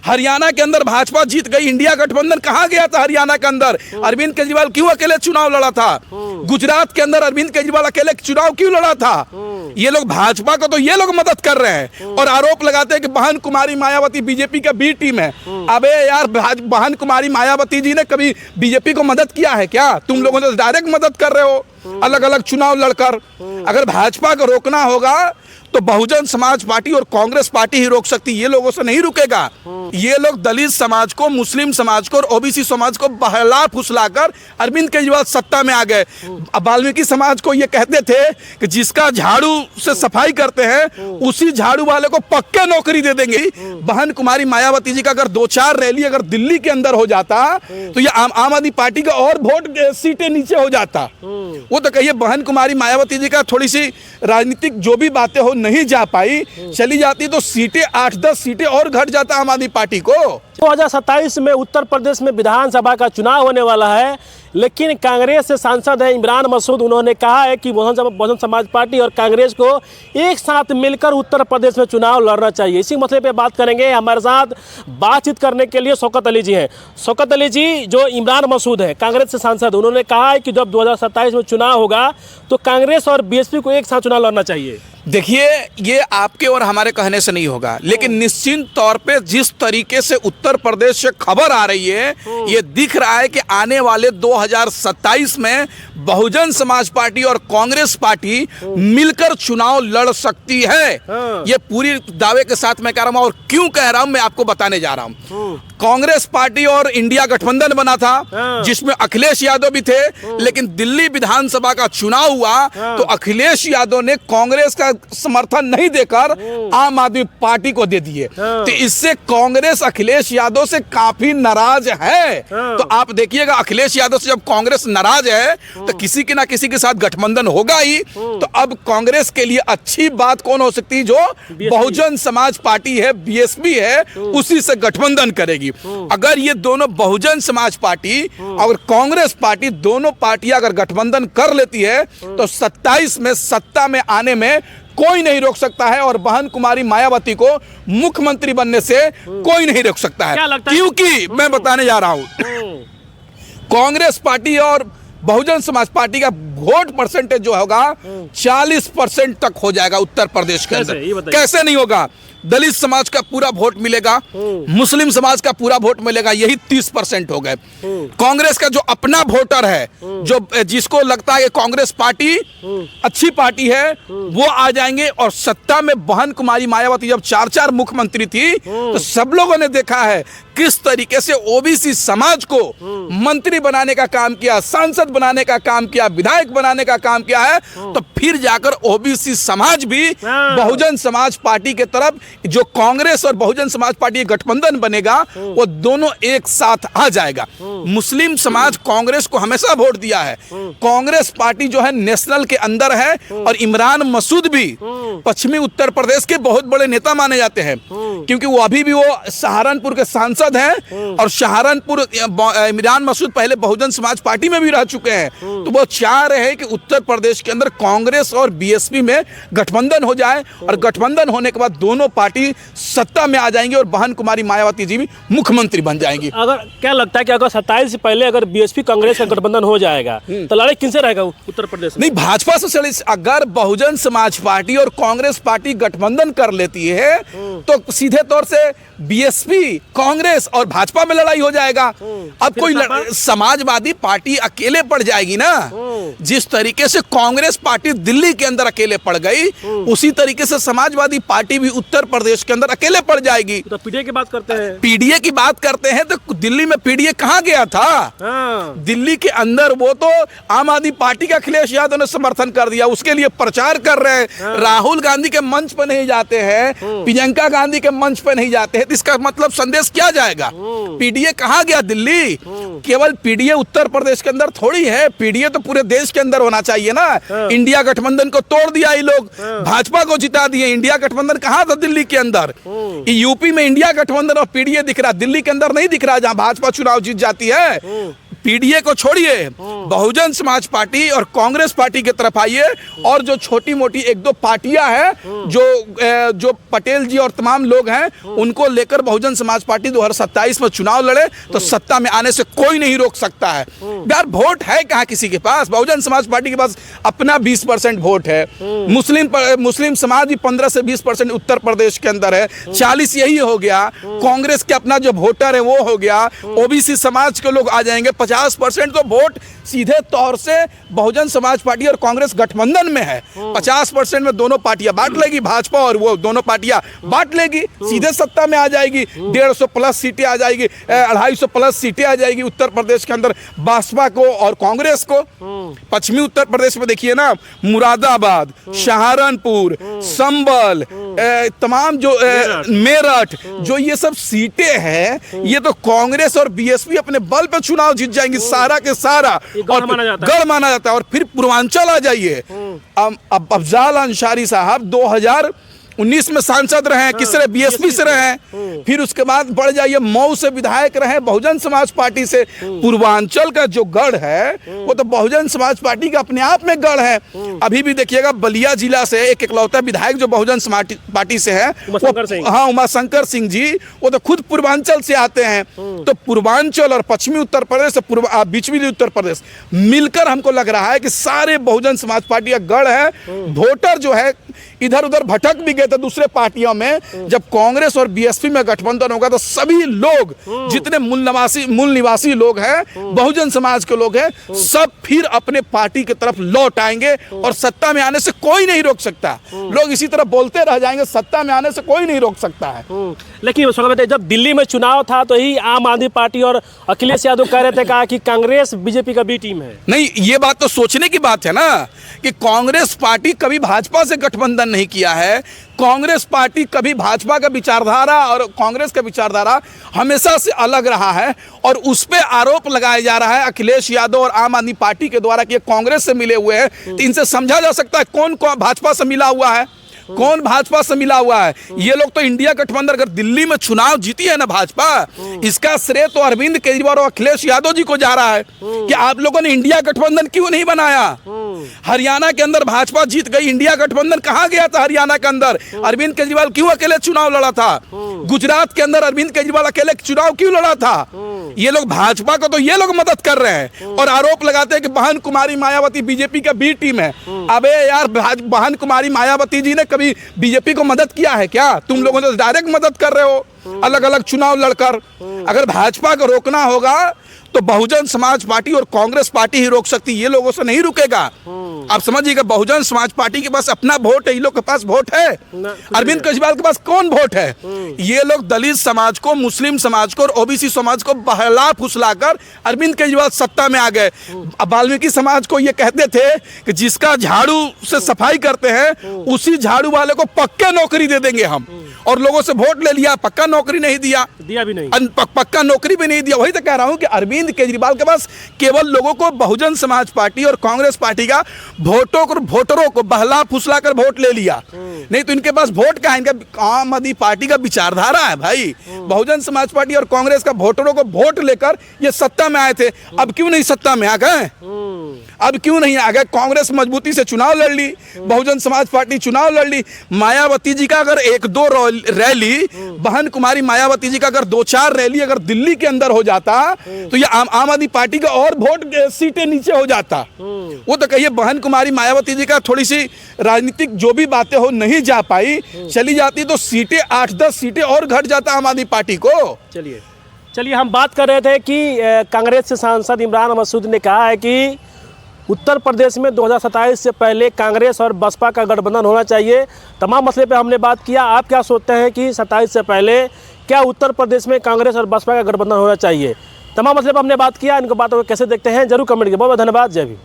हरियाणा के अंदर भाजपा जीत गई, इंडिया गठबंधन कहाँ गया था हरियाणा के अंदर? अरविंद केजरीवाल क्यों अकेले चुनाव लड़ा था? गुजरात के अंदर अरविंद केजरीवाल अकेले चुनाव क्यों लड़ा था? ये लोग भाजपा को तो ये लोग मदद कर रहे हैं और आरोप लगाते हैं कि बहन कुमारी मायावती बीजेपी का बी टीम है। अबे यार, बहन कुमारी मायावती जी ने कभी बीजेपी को मदद किया है क्या? तुम लोगों ने डायरेक्ट मदद कर रहे हो अलग अलग चुनाव लड़कर। अगर भाजपा को रोकना होगा तो बहुजन समाज पार्टी और कांग्रेस पार्टी ही रोक सकती, ये लोगों से नहीं रुकेगा। ये लोग दलित समाज को, मुस्लिम समाज को और ओबीसी समाज को बहला फुसलाकर अरविंद केजरीवाल सत्ता में आ गए। अब वाल्मीकि समाज को ये कहते थे कि जिसका झाड़ू से सफाई करते हैं उसी झाड़ू वाले को पक्के नौकरी दे देंगे। बहन कुमारी मायावती जी का अगर 2-4 रैली अगर दिल्ली के अंदर हो जाता तो ये आम आदमी पार्टी का और वोट सीटें नीचे हो जाता। वो तो कहिए बहन कुमारी मायावती जी का थोड़ी सी राजनीतिक जो भी बातें हो नहीं जा पाई, चली जाती तो सीटें 8-10 सीटें और घट जाता आम आदमी पार्टी को। 2027 में उत्तर प्रदेश में विधानसभा का चुनाव होने वाला है, लेकिन कांग्रेस से सांसद है इमरान मसूद, उन्होंने कहा है कि बहुजन समाज पार्टी और कांग्रेस को एक साथ मिलकर उत्तर प्रदेश में चुनाव लड़ना चाहिए। इसी मसले पे बात करेंगे। हमारे साथ बातचीत करने के लिए शौकत अली जी हैं। शौकत अली जी, जो इमरान मसूद है कांग्रेस से सांसद, उन्होंने कहा है कि जब 2027 में चुनाव होगा तो कांग्रेस और बीएसपी को एक साथ चुनाव लड़ना चाहिए। देखिए, ये आपके और हमारे कहने से नहीं होगा, लेकिन निश्चित तौर पे जिस तरीके से उत्तर प्रदेश से खबर आ रही है, ये दिख रहा है कि आने वाले 2027 में बहुजन समाज पार्टी और कांग्रेस पार्टी मिलकर चुनाव लड़ सकती है। ये पूरी दावे के साथ मैं कह रहा हूं, और क्यों कह रहा हूं मैं आपको बताने जा रहा हूं। कांग्रेस पार्टी और इंडिया गठबंधन बना था जिसमें अखिलेश यादव भी थे, लेकिन दिल्ली विधानसभा का चुनाव हुआ तो अखिलेश यादव ने कांग्रेस का समर्थन नहीं देकर आम आदमी पार्टी को दे दिए। तो इससे कांग्रेस अखिलेश यादव से काफी नाराज है। तो आप देखिएगा, अखिलेश यादव से जब कांग्रेस नाराज है तो किसी के ना किसी के साथ गठबंधन होगा ही। तो अब कांग्रेस के लिए अच्छी बात कौन हो सकती है? जो बहुजन समाज पार्टी है, बीएसपी है, उसी से गठबंधन करेगी। अगर ये दोनों बहुजन समाज पार्टी और कांग्रेस पार्टी दोनों पार्टियां अगर गठबंधन कर लेती है तो 27 में सत्ता में आने में कोई नहीं रोक सकता है, और बहन कुमारी मायावती को मुख्यमंत्री बनने से कोई नहीं रोक सकता है। क्योंकि मैं बताने जा रहा हूं, कांग्रेस पार्टी और बहुजन समाज पार्टी का वोट परसेंटेज जो होगा 40% तक हो जाएगा उत्तर प्रदेश के अंदर। कैसे नहीं होगा? दलित समाज का पूरा वोट मिलेगा, मुस्लिम समाज का पूरा वोट मिलेगा, यही 30% हो गए। कांग्रेस का जो अपना वोटर है, जो जिसको लगता है कि कांग्रेस पार्टी अच्छी पार्टी है, वो आ जाएंगे। और सत्ता में बहन कुमारी मायावती जब 4 मुख्यमंत्री थी तो सब लोगों ने देखा है किस तरीके से ओबीसी समाज को मंत्री बनाने का काम किया, सांसद बनाने का काम किया, विधायक बनाने का काम किया है। तो फिर जाकर ओबीसी समाज भी बहुजन समाज पार्टी के तरफ, जो कांग्रेस और बहुजन समाज पार्टी गठबंधन बनेगा, वो दोनों एक साथ आ जाएगा। मुस्लिम समाज कांग्रेस को हमेशा वोट दिया है। कांग्रेस पार्टी जो है नेशनल के अंदर है, और इमरान मसूद भी पश्चिमी उत्तर प्रदेश के बहुत बड़े नेता माने जाते हैं, क्योंकि वो अभी भी वो सहारनपुर के सांसद हैं, और सहारनपुर इमरान मसूद पहले बहुजन समाज पार्टी में भी रह चुके हैं। तो वो चाह रहे हैं कि उत्तर प्रदेश के अंदर कांग्रेस और बीएसपी में गठबंधन हो जाए, और गठबंधन होने के बाद दोनों पार्टी सत्ता में आ जाएंगी और बहन कुमारी मायावती जी भी मुख्यमंत्री बन जाएंगी। अगर क्या लगता है कि अगर 27 से पहले अगर बीएसपी कांग्रेस का गठबंधन हो जाएगा तो लड़ाई किनसे रहेगा उत्तर प्रदेश में? नहीं, भाजपा से चले। अगर बहुजन समाज पार्टी और कांग्रेस पार्टी गठबंधन कर लेती है तो सीधे तौर से बीएसपी, कांग्रेस और भाजपा में लड़ाई हो जाएगा। अब कोई समाजवादी पार्टी अकेले पड़ जाएगी ना। जिस तरीके से कांग्रेस पार्टी दिल्ली के अंदर अकेले पड़ गई, उसी तरीके से समाजवादी पार्टी भी उत्तर प्रदेश के अंदर अकेले पड़ जाएगी। तो पीडीए की बात करते हैं, पीडीए की बात करते हैं तो दिल्ली में पीडीए कहां गया था? दिल्ली के अंदर वो तो आम आदमी पार्टी का अखिलेश यादव ने समर्थन कर दिया, उसके लिए प्रचार कर रहे हैं। राहुल गांधी के मंच पर नहीं जाते हैं, प्रियंका गांधी के मंच पर नहीं जाते हैं, तो इसका मतलब संदेश क्या जाएगा? पीडीए कहां गया? दिल्ली। केवल पीडीए उत्तर प्रदेश के अंदर थोड़ी है, पीडीए तो पूरे देश के अंदर होना चाहिए ना। इंडिया गठबंधन को तोड़ दिया ये लोग, भाजपा को जिता दिए। इंडिया गठबंधन कहां था? दिल्ली के अंदर। यूपी में इंडिया गठबंधन और पीडीए दिख रहा, दिल्ली के अंदर नहीं दिख रहा, जहां भाजपा चुनाव जीत जाती है। पीडीए को छोड़िए, बहुजन समाज पार्टी और कांग्रेस पार्टी की तरफ आइए, और जो छोटी मोटी एक दो पार्टियां हैं जो पटेल जी और तमाम लोग हैं, उनको लेकर बहुजन समाज पार्टी 2027 में चुनाव लड़े तो सत्ता में आने से कोई नहीं रोक सकता है। यार वोट है कहाँ किसी के पास? बहुजन समाज पार्टी के पास अपना 20% वोट है, मुस्लिम समाज भी 15 से 20% उत्तर प्रदेश के अंदर है, 40 यही हो गया, कांग्रेस के अपना जो वोटर है वो हो गया, ओबीसी समाज के लोग आ जाएंगे, 50% तो वोट सीधे तौर से बहुजन समाज पार्टी और कांग्रेस गठबंधन में है। 50% में दोनों पार्टियां बांट लेगी, भाजपा और वो दोनों पार्टियां बांट लेगी, सीधे सत्ता में आ जाएगी, 150 प्लस सीटें आ जाएगी, 250 प्लस सीटें आ जाएगी उत्तर प्रदेश के अंदर भाजपा को और कांग्रेस को। पश्चिमी उत्तर प्रदेश में देखिए ना, मुरादाबाद, सहारनपुर, संबल, तमाम जो मेरठ, जो ये सब सीटें हैं, ये तो कांग्रेस और बीएसपी अपने बल पे चुनाव जीत जाएंगी सारा के सारा, और गढ़ माना जाता है। और फिर पूर्वांचल आ जाइए, अब अफजाल अंसारी साहब 2019 में सांसद रहे हैं, किस रहे? बीएसपी से रहे हैं। फिर उसके बाद बढ़ जाइए, मऊ से विधायक रहे बहुजन समाज पार्टी से। पूर्वांचल का जो गढ़ है वो तो बहुजन समाज पार्टी का अपने आप में गढ़ है। अभी भी देखिएगा, बलिया जिला से एक इकलौता विधायक जो बहुजन समाज पार्टी से है, हाँ, उमाशंकर सिंह जी, वो तो खुद पूर्वांचल से आते हैं। तो पूर्वांचल और पश्चिमी उत्तर प्रदेश, बीचमी उत्तर प्रदेश मिलकर हमको लग रहा है कि सारे बहुजन समाज पार्टी का गढ़ है। वोटर जो है इधर उधर भटक भी गए थे दूसरे पार्टियों में, जब कांग्रेस और बीएसपी में गठबंधन होगा तो सभी लोग, जितने मूल निवासी लोग हैं, बहुजन समाज के लोग हैं, सब फिर अपने पार्टी की तरफ लौट आएंगे और सत्ता में आने से कोई नहीं रोक सकता। लोग इसी तरह बोलते रह जाएंगे, सत्ता में आने से कोई नहीं रोक सकता है। लेकिन जब दिल्ली में चुनाव था तो ही आम आदमी पार्टी और अखिलेश यादव कह रहे थे, कहा कि कांग्रेस बीजेपी का बी टीम है। नहीं, ये बात तो सोचने की बात है ना कि कांग्रेस पार्टी कभी भाजपा से गठबंधन नहीं किया है। कांग्रेस पार्टी कभी भाजपा का विचारधारा और कांग्रेस का विचारधारा हमेशा से अलग रहा है, और उस पे आरोप लगाया जा रहा है अखिलेश यादव और आम आदमी पार्टी के द्वारा कि ये कांग्रेस से मिले हुए हैं। तो इनसे समझा जा सकता है कौन भाजपा से मिला हुआ है, कौन भाजपा से मिला हुआ है। ये लोग तो इंडिया गठबंधन, अगर दिल्ली में चुनाव जीती है ना भाजपा, इसका श्रेय तो अरविंद केजरीवाल और अखिलेश यादव जी को जा रहा है कि आप लोगों ने इंडिया गठबंधन क्यों नहीं बनाया। हरियाणा के अंदर भाजपा जीत गई, इंडिया गठबंधन कहां गया था? हरियाणा के अंदर अरविंद केजरीवाल क्यों अकेले चुनाव लड़ा था? गुजरात के अंदर अरविंद केजरीवाल अकेले चुनाव क्यों लड़ा था? ये लोग भाजपा को तो ये लोग मदद कर रहे हैं और आरोप लगाते हैं कि बहन कुमारी मायावती बीजेपी का बी टीम है। अबे यार, बहन कुमारी मायावती जी ने कभी बीजेपी को मदद किया है क्या? तुम लोगों ने डायरेक्ट मदद कर रहे हो अलग अलग चुनाव लड़कर। अगर भाजपा को रोकना होगा तो बहुजन समाज पार्टी और कांग्रेस पार्टी ही रोक सकती, ये लोगों से नहीं रुकेगा। आप समझिएगा, बहुजन समाज पार्टी के पास अपना वोट है, इन लोग के पास वोट है? अरविंद केजरीवाल के पास कौन वोट है? ये लोग दलित समाज को, मुस्लिम समाज को और ओबीसी समाज को बहला फुसलाकर अरविंद केजरीवाल सत्ता में आ गए। वाल्मीकि समाज को ये कहते थे कि जिसका झाड़ू से सफाई करते हैं उसी झाड़ू वाले को पक्का नौकरी दे देंगे हम, और लोगों से वोट ले लिया, पक्का नौकरी नहीं दिया भी नहीं, पक्का नौकरी भी नहीं दिया। वही तो कह रहा हूं कि अरविंद केजरीवाल के पास केवल लोगों को, बहुजन समाज पार्टी और कांग्रेस पार्टी का वोटरों को बहला फुसला कर वोट ले लिया। नहीं तो इनके पास वोट का है, इनका आम आदमी पार्टी का विचारधारा है भाई। बहुजन समाज पार्टी और कांग्रेस का वोटरों को वोट लेकर ये सत्ता में आए थे। अब क्यों नहीं सत्ता में आ गए? अब क्यों नहीं आ गए? कांग्रेस मजबूती से चुनाव लड़ ली, बहुजन समाज पार्टी चुनाव लड़ ली। मायावती जी का अगर 1-2 रैली, बहन कुमारी मायावती जी का अगर 2-4 रैली अगर दिल्ली के अंदर हो जाता तो ये आम आदमी पार्टी का और वोट सीटें नीचे हो जाता। वो तो कहिए बहन कुमारी मायावती जी का थोड़ी सी राजनीतिक जो भी बातें हो नहीं जा पाई, चली जाती तो सीटें 8-10 सीटें और घट जाता आम आदमी पार्टी को। चलिए हम बात कर रहे थे कि कांग्रेस से सांसद इमरान मसूद ने कहा है कि उत्तर प्रदेश में 2027 से पहले कांग्रेस और बसपा का गठबंधन होना चाहिए। तमाम मसले पे हमने बात किया। आप क्या सोचते हैं कि 27 से पहले क्या उत्तर प्रदेश में कांग्रेस और बसपा का गठबंधन होना चाहिए? तमाम मसले पर हमने बात किया। इनको बातों को कैसे देखते हैं जरूर कमेंट करिए। बहुत बहुत धन्यवाद। जय भी।